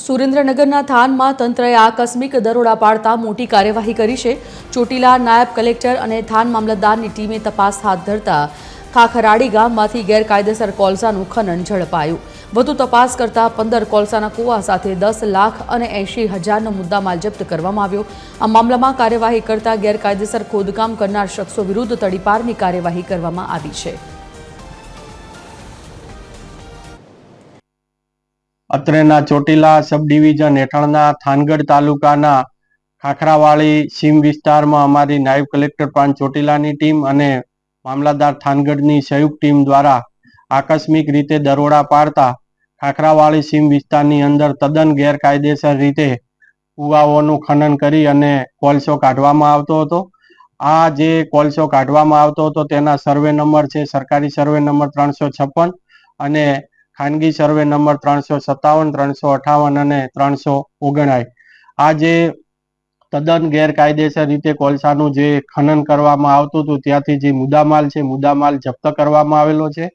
સુરેન્દ્રનગરના થાનમાં તંત્રએ આકસ્મિક દરોડા પાડતા મોટી કાર્યવાહી કરી છે। ચોટીલા નાયબ કલેક્ટર અને થાન મામલતદારની ટીમે તપાસ હાથ ધરતા ખાખરાડી ગામમાંથી ગેરકાયદેસર કોલસાનું ખનન ઝડપાયું। વધુ તપાસ કરતા 15 કોલસાના કૂવા સાથે 10 લાખ અને 80,000નો મુદ્દામાલ જપ્ત કરવામાં આવ્યો। આ મામલામાં કાર્યવાહી કરતા ગેરકાયદેસર ખોદકામ કરનાર શખ્સો વિરુદ્ધ તડીપારની કાર્યવાહી કરવામાં આવી છે। અત્રેના ચોટીલા સબ ડિવિઝન હેઠળના થાનગઢ તાલુકાના ખાખરાવાળી સીમ વિસ્તારમાં અમારી નાયબ કલેક્ટર પ્રાંત ચોટીલાની ટીમ અને મામલતદાર થાનગઢની સંયુક્ત ટીમ દ્વારા આકસ્મિક રીતે દરોડા પાડતા ખાખરાવાળી સીમ વિસ્તારની અંદર તદ્દન ગેરકાયદેસર રીતે કુવાઓનું ખનન કરી અને કોલસો કાઢવામાં આવતો હતો। આ જે કોલસો કાઢવામાં આવતો હતો તેના સર્વે નંબર છે સરકારી સર્વે નંબર 356 અને ખાનગી સર્વે નંબર 357, 358 અને 359। આ જે તદ્દન ગેરકાયદેસર રીતે કોલસાનું જે ખનન કરવામાં આવતું હતું ત્યાંથી જે મુદ્દામાલ છે મુદ્દામાલ જપ્ત કરવામાં આવેલો છે।